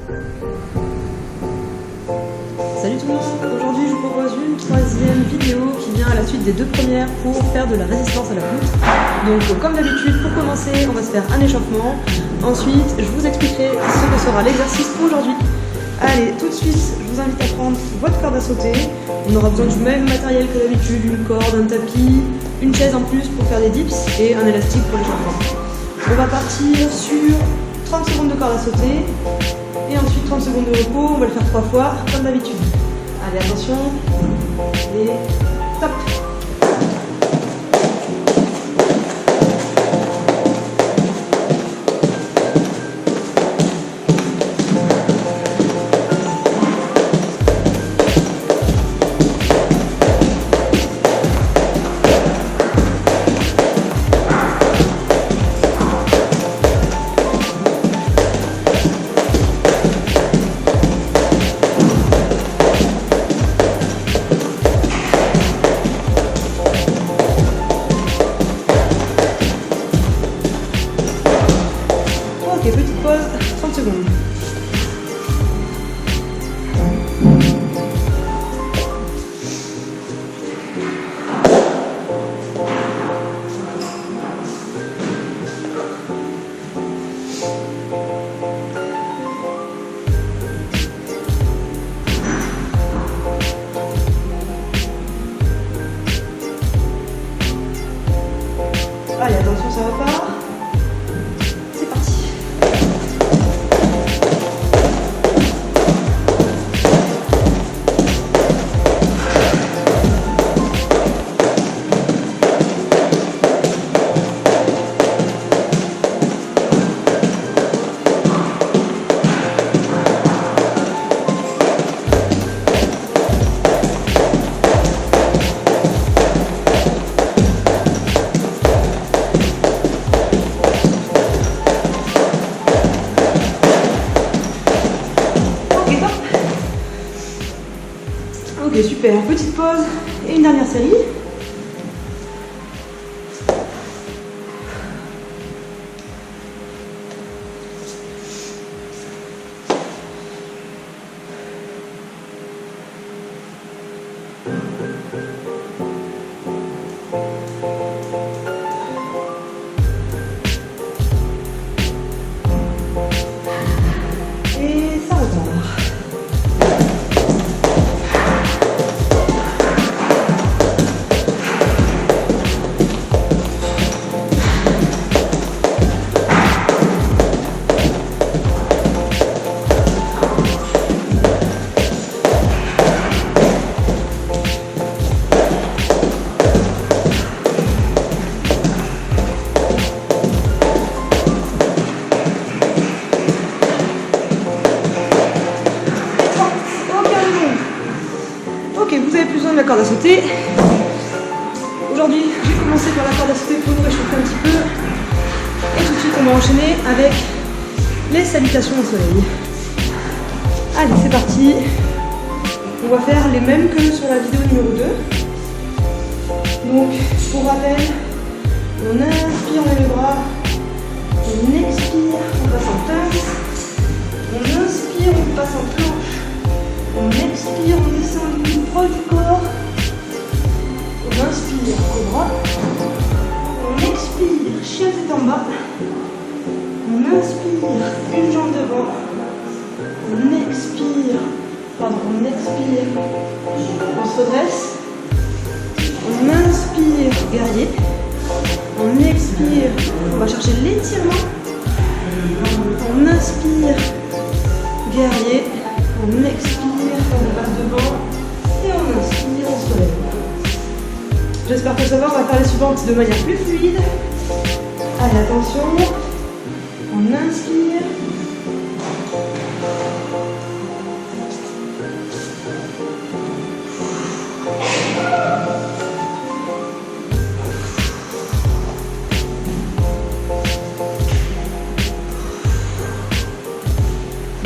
Salut tout le monde, aujourd'hui je vous propose une troisième vidéo qui vient à la suite des deux premières pour faire de la résistance à la poutre. Donc comme d'habitude, pour commencer, on va se faire un échauffement. Ensuite, je vous expliquerai ce que sera l'exercice aujourd'hui. Allez, tout de suite, je vous invite à prendre votre corde à sauter. On aura besoin du même matériel que d'habitude, une corde, un tapis, une chaise en plus pour faire des dips et un élastique pour l'échauffement. On va partir sur 30 secondes de corde à sauter. Et ensuite 30 secondes de repos, on va le faire 3 fois, comme d'habitude. Allez, attention, et top. Ok, petite pause, 30 secondes. Allez, attention, ça va pas. C'est parti. Ok, super. Petite pause et une dernière série. Et ça repart. Ok, vous avez plus besoin de la corde à sauter. Aujourd'hui, j'ai commencé par la corde à sauter pour nous réchauffer un petit peu. Et tout de suite, on va enchaîner avec les salutations au soleil. Allez, c'est parti. On va faire les mêmes que sur la vidéo numéro 2. Donc, pour rappel, on inspire, on lève les bras. On expire, on passe en tasse. On inspire, on passe en planche. On expire, on descend le plus proche du corps. On inspire, cobra. On expire, chien tête en bas. On inspire, une jambe devant. On expire, on se redresse. On inspire, guerrier. On expire, on va chercher l'étirement. On inspire, guerrier. On expire, on passe devant et on inspire, on se relève. J'espère que ça va, on va faire les suivantes de manière plus fluide. Allez, attention, on inspire.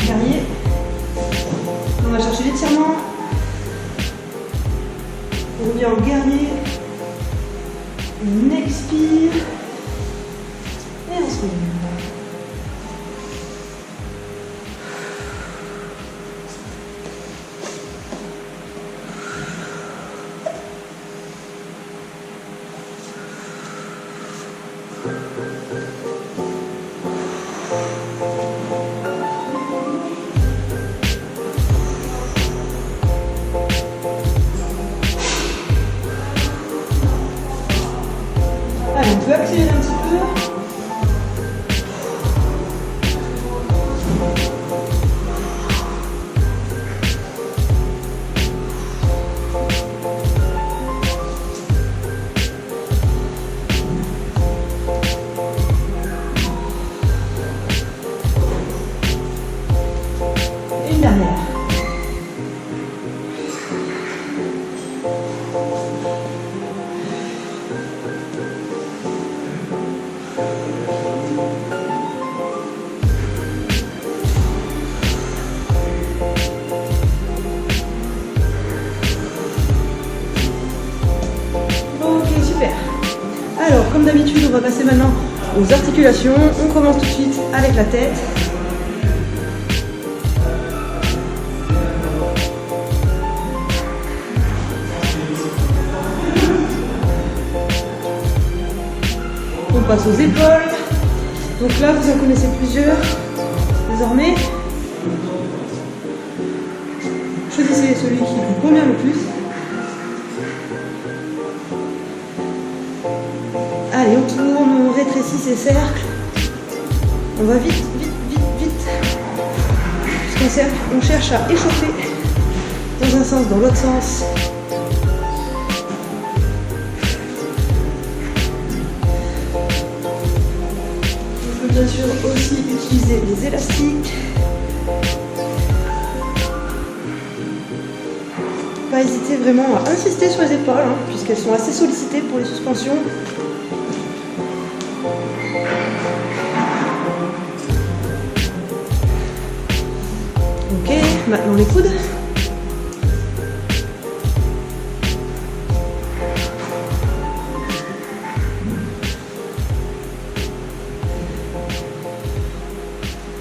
Guerrier. On va chercher l'étirement. On revient en guerrier. On expire. Et on se relève. Une dernière. Ok, super. Alors, comme d'habitude, on va passer maintenant aux articulations. On commence tout de suite avec la tête. On passe aux épaules. Donc là, vous en connaissez plusieurs. Désormais, choisissez celui qui vous convient le plus. Allez, on tourne, on rétrécit ces cercles. On va vite, vite, vite, vite. Puisqu'on cherche à échauffer dans un sens, dans l'autre sens. On peut bien sûr aussi utiliser les élastiques. Pas hésiter vraiment à insister sur les épaules, hein, puisqu'elles sont assez sollicitées pour les suspensions. Ok, maintenant les coudes.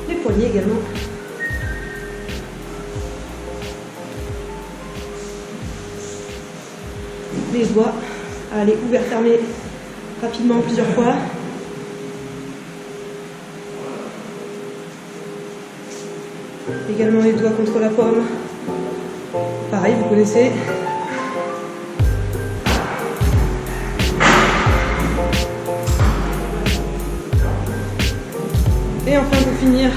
Les poignets également. Les doigts. Allez, ouvert, fermé rapidement plusieurs fois. Également les doigts contre la paume. Pareil, vous connaissez. Et enfin pour finir,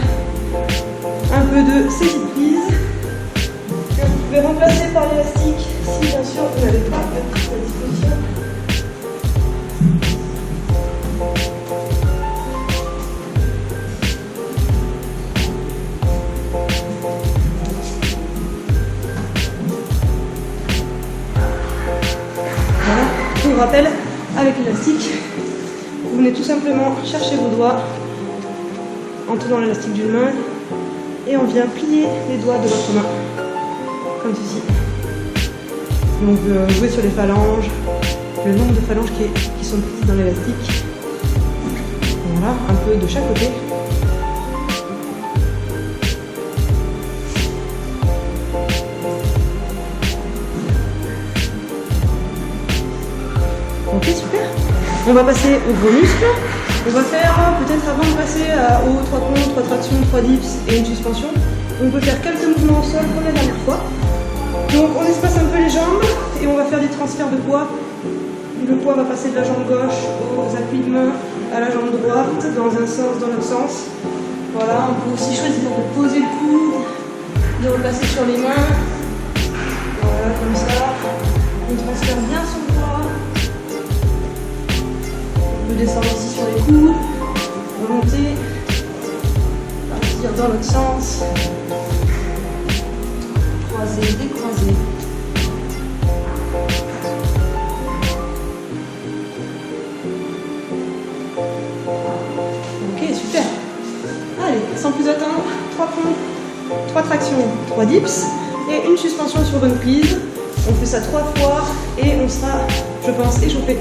un peu de saisie de prise que vous pouvez remplacer par l'élastique si bien sûr vous n'avez pas à disposition. Pour rappel, avec l'élastique, vous venez tout simplement chercher vos doigts en tenant l'élastique d'une main et on vient plier les doigts de votre main, comme ceci. Donc jouer sur les phalanges, le nombre de phalanges qui sont prises dans l'élastique. Voilà, un peu de chaque côté. Ok, super. On va passer aux gros muscles. On va faire, peut-être avant de passer aux 3 pompes, 3 tractions, 3 dips et une suspension, on peut faire quelques mouvements au sol comme la dernière fois. Donc on espace un peu les jambes et on va faire des transferts de poids. Le poids va passer de la jambe gauche aux appuis de main à la jambe droite, dans un sens, dans l'autre sens. Voilà, on peut aussi choisir de poser le coude, de repasser sur les mains. Voilà, comme ça. On transfère bien son poids. On peut descendre aussi sur les coudes, remonter, partir dans l'autre sens, croiser, décroiser. Ok, super. Allez, sans plus attendre, 3 pompes, 3 tractions, 3 dips et une suspension sur bonne prise. On fait ça 3 fois et on sera, je pense, échauffé.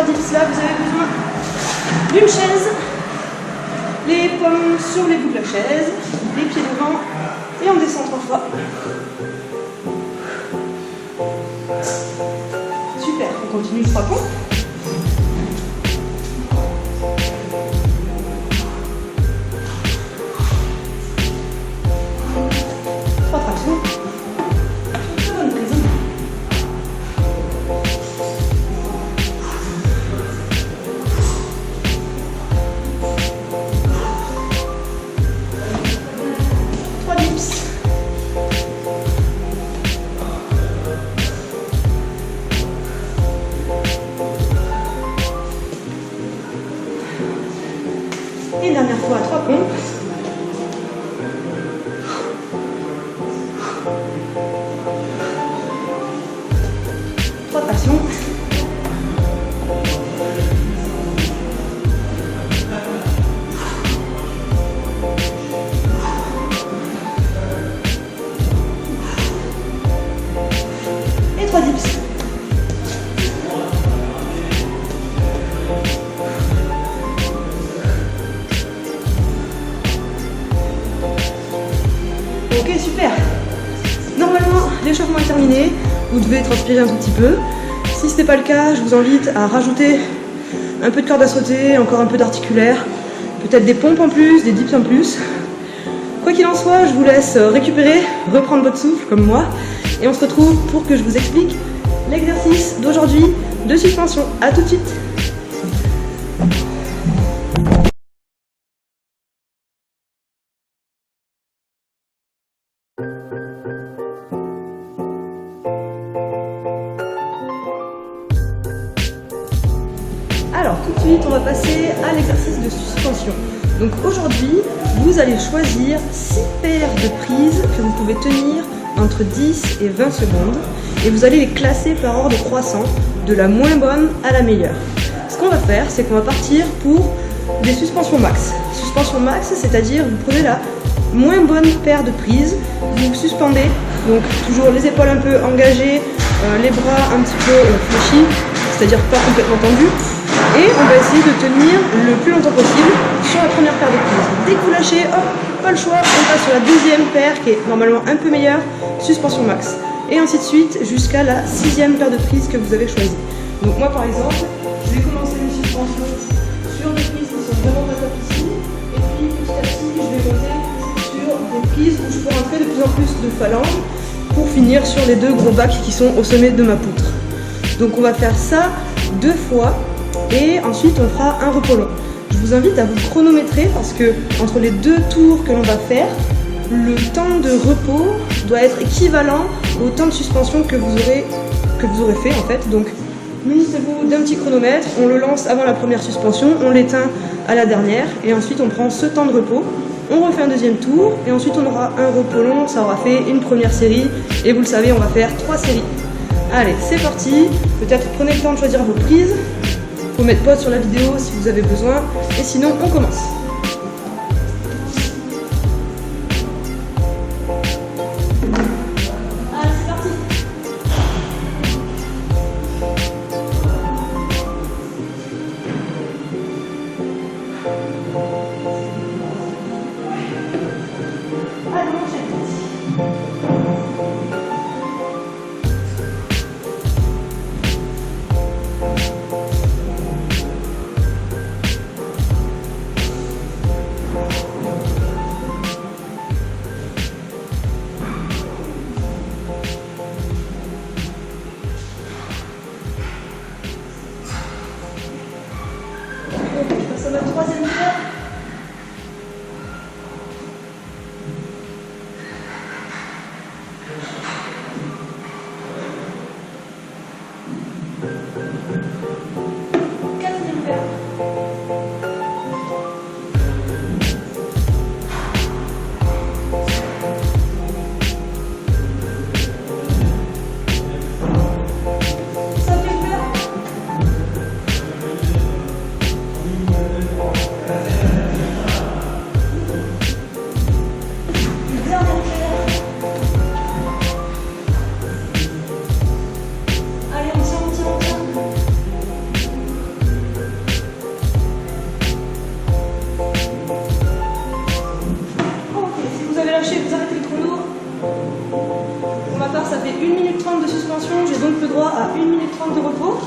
Dips là, vous avez besoin d'une chaise, les paumes sur les bouts de la chaise, les pieds devant et on descend 3 fois. Super, on continue 3 pompes. Et une dernière fois, 3 pompes. Tractions. Et 3 dips. Ok, super. Normalement, l'échauffement est terminé. Vous devez transpirer un tout petit peu. Si ce n'est pas le cas, je vous invite à rajouter un peu de corde à sauter, encore un peu d'articulaire, peut-être des pompes en plus, des dips en plus. Quoi qu'il en soit, je vous laisse récupérer, reprendre votre souffle comme moi, et on se retrouve pour que je vous explique l'exercice d'aujourd'hui de suspension. A tout de suite. Alors tout de suite, on va passer à l'exercice de suspension. Donc aujourd'hui, vous allez choisir 6 paires de prises que vous pouvez tenir entre 10 et 20 secondes et vous allez les classer par ordre croissant, de la moins bonne à la meilleure. Ce qu'on va faire, c'est qu'on va partir pour des suspensions max. Suspension max, c'est-à-dire vous prenez la moins bonne paire de prises, vous suspendez, donc toujours les épaules un peu engagées, les bras un petit peu fléchis, c'est-à-dire pas complètement tendus. Et on va essayer de tenir le plus longtemps possible sur la première paire de prises. Dès que vous lâchez, hop, pas le choix, on passe sur la deuxième paire qui est normalement un peu meilleure, suspension max. Et ainsi de suite jusqu'à la 6e paire de prises que vous avez choisie. Donc moi par exemple, je vais commencer une suspension sur des prises qui sont vraiment pas top ici. Et puis petit à petit, je vais monter sur des prises où je peux rentrer de plus en plus de phalanges pour finir sur les 2 gros bacs qui sont au sommet de ma poutre. Donc on va faire ça 2 fois. Et ensuite on fera un repos long. Je vous invite à vous chronométrer parce que entre les 2 tours que l'on va faire, le temps de repos doit être équivalent au temps de suspension que vous aurez fait en fait. Donc munissez-vous d'un petit chronomètre, on le lance avant la première suspension, on l'éteint à la dernière et ensuite on prend ce temps de repos, on refait un deuxième tour et ensuite on aura un repos long, ça aura fait une première série et vous le savez, on va faire 3 séries. Allez, c'est parti. Peut-être prenez le temps de choisir vos prises. Faut mettre pause sur la vidéo si vous avez besoin, et sinon on commence. Allez, c'est parti. Allez, on enchaîne. Ça va, 3e paire. Vous arrêtez le chrono. Pour ma part, ça fait 1 minute 30 de suspension. J'ai donc le droit à 1 minute 30 de repos.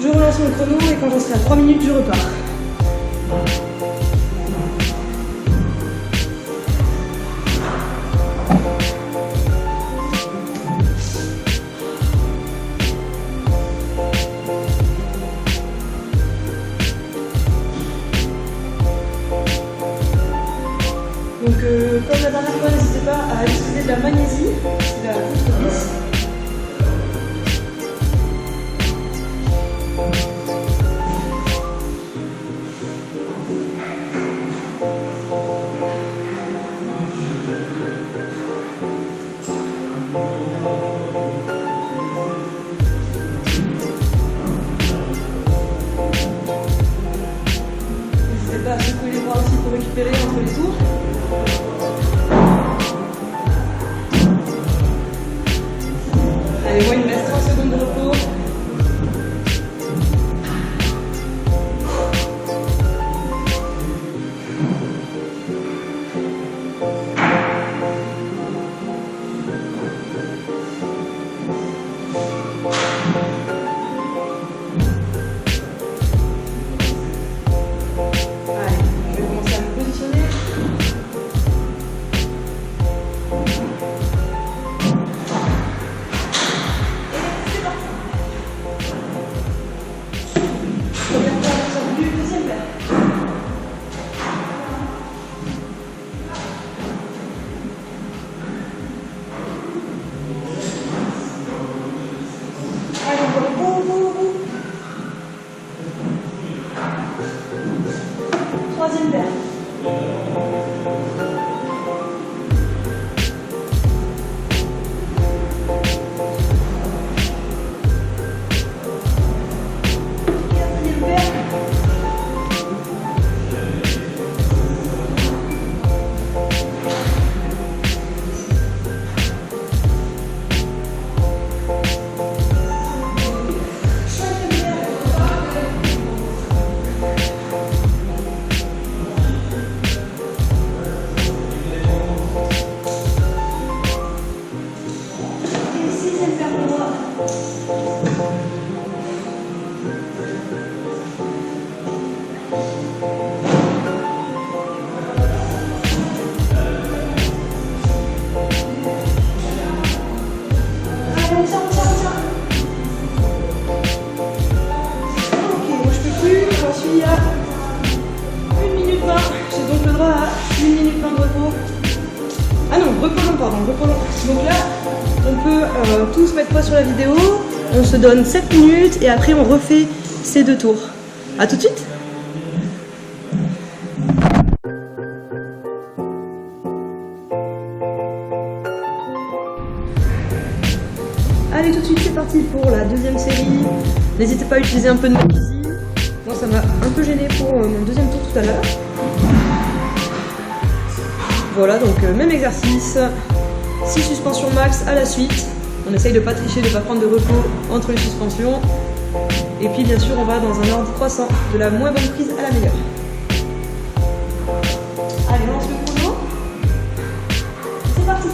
Je relance mon chrono et quand j'en serai à 3 minutes, je repars. Donc comme la dernière fois, n'hésitez pas à utiliser de la magnésie, c'est la poutre glisse. récupérer entre les tours. Allez, moi il me reste 30 secondes de repos. Troisième paire. Quatrième paire. Il y a 1 minute 20. J'ai donc le droit à 1 minute 20 de repos. Ah non, repos long, pardon, repos long. Donc là, on peut tous mettre pas sur la vidéo. On se donne 7 minutes et après on refait ces 2 tours. A tout de suite. Allez, tout de suite, c'est parti pour la deuxième série. N'hésitez pas à utiliser un peu de maquis. Moi, ça m'a un peu gêné pour mon deuxième tour tout à l'heure. Voilà, donc même exercice. 6 suspensions max à la suite. On essaye de ne pas tricher, de ne pas prendre de repos entre les suspensions. Et puis, bien sûr, on va dans un ordre croissant, de la moins bonne prise à la meilleure. Allez, on lance le chrono. C'est parti.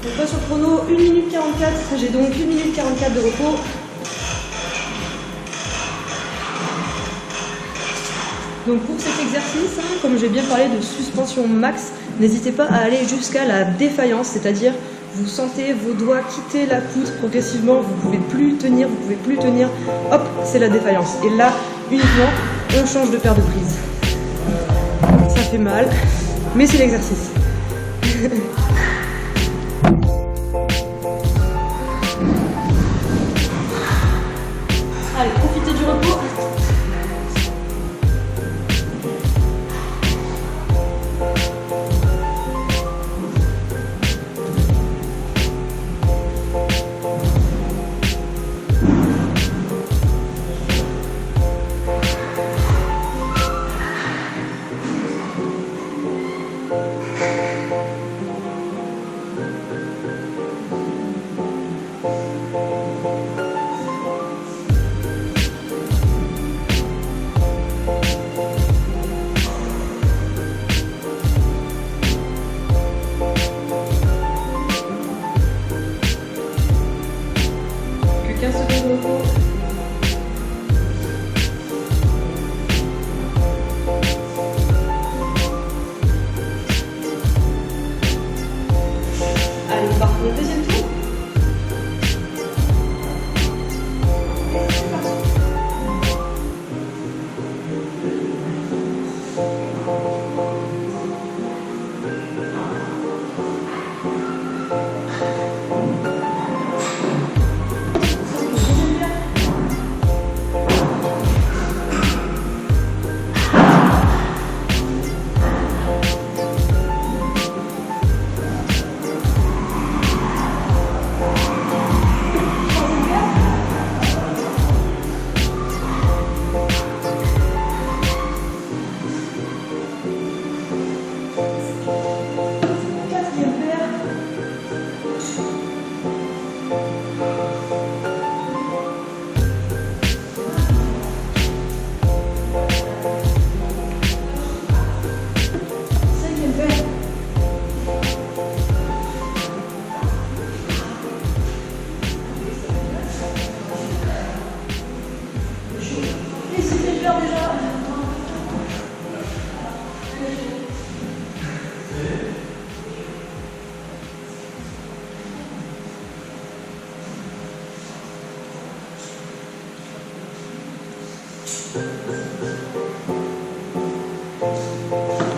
Donc pas sur le chrono, 1 minute 44, j'ai donc 1 minute 44 de repos. Donc pour cet exercice, comme j'ai bien parlé de suspension max, n'hésitez pas à aller jusqu'à la défaillance, c'est-à-dire vous sentez vos doigts quitter la poutre progressivement, vous pouvez plus tenir, hop, c'est la défaillance. Et là, uniquement, on change de paire de prise. Ça fait mal. mais c'est l'exercice. Allez, profitez du repos. Allez, on part pour le deuxième tour.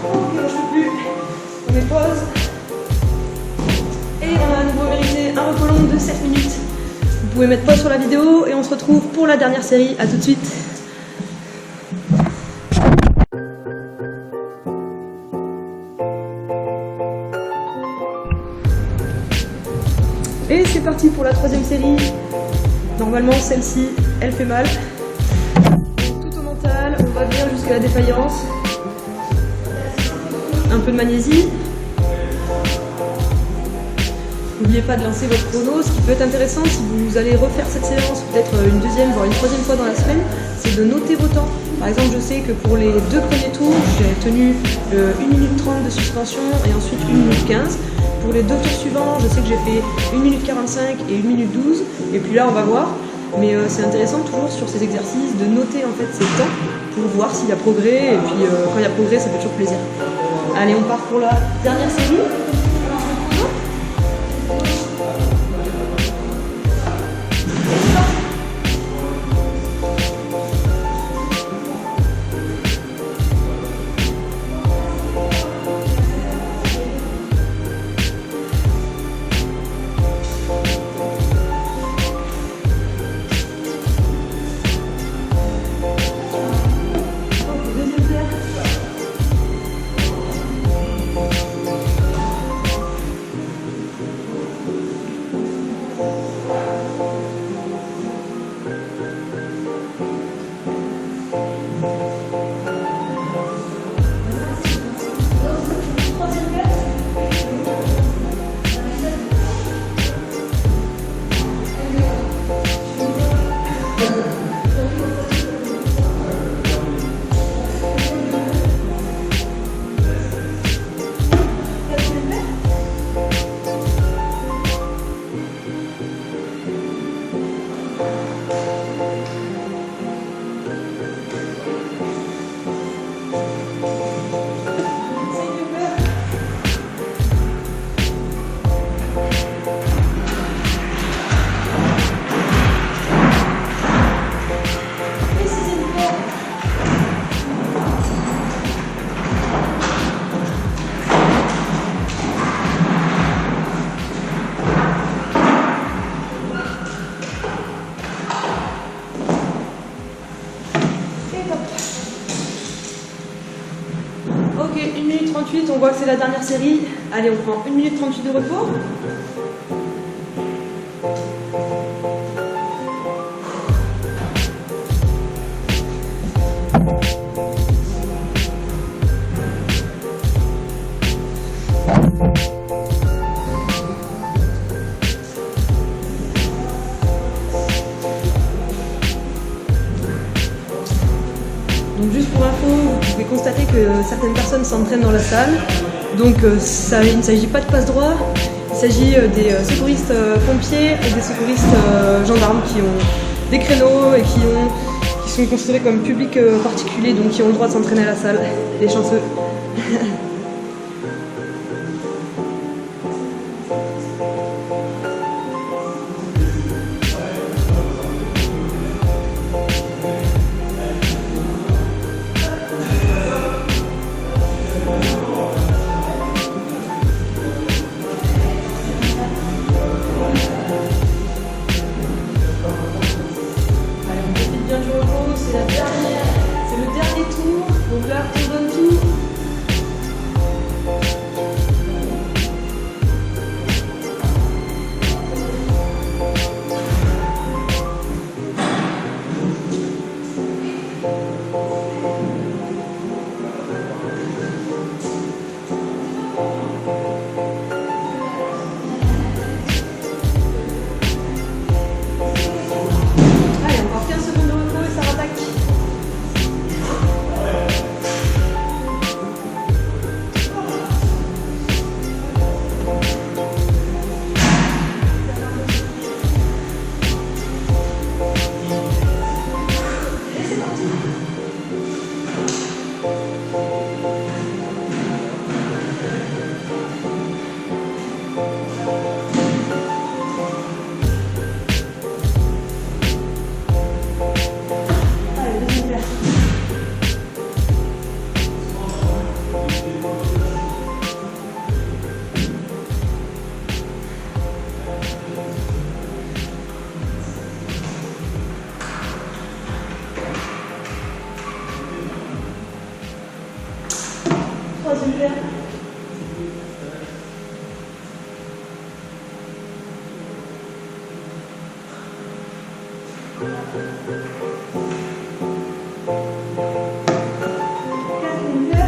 Ok, je peux plus. On met pause. Et on a à nouveau mérité un repos long de 7 minutes. Vous pouvez mettre pause sur la vidéo et on se retrouve pour la dernière série. A tout de suite. Et c'est parti pour la troisième série. Normalement, celle-ci, elle fait mal. Tout au mental, on va bien jusqu'à la défaillance. Un peu de magnésie. N'oubliez pas de lancer votre chrono. Ce qui peut être intéressant si vous allez refaire cette séance, peut-être une deuxième, voire une troisième fois dans la semaine, c'est de noter vos temps. Par exemple, je sais que pour les 2 premiers tours, j'ai tenu 1 minute 30 de suspension et ensuite 1 minute 15. Pour les 2 tours suivants, je sais que j'ai fait 1 minute 45 et 1 minute 12. Et puis là, on va voir. Mais c'est intéressant toujours sur ces exercices de noter en fait ces temps pour voir s'il y a progrès. Et puis quand il y a progrès, ça fait toujours plaisir. Allez, on part pour la dernière série. Ok, 1 minute 38, on voit que c'est la dernière série. Allez, on prend 1 minute 38 de repos. Donc juste pour info, vous pouvez constater que certaines personnes s'entraînent dans la salle. Donc il ne s'agit pas de passe-droit, il s'agit des secouristes pompiers et des secouristes gendarmes qui ont des créneaux et qui sont considérés comme public particulier, donc qui ont le droit de s'entraîner à la salle. Les chanceux. C'est le dernier tour, donc là on donne tout. Allez, encore 15 secondes de repos et ça rattaque. Troisième paire. Quatrième paire. Cinquième paire.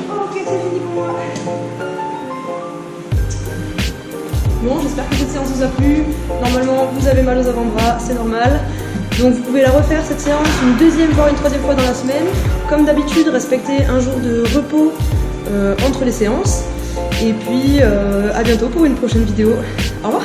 Ok, c'est fini pour moi. Bon, j'espère que cette séance vous a plu. Normalement, vous avez mal aux avant-bras, c'est normal. Donc vous pouvez la refaire cette séance une deuxième voire une troisième fois dans la semaine. Comme d'habitude, respectez un jour de repos entre les séances. Et puis à bientôt pour une prochaine vidéo. Au revoir.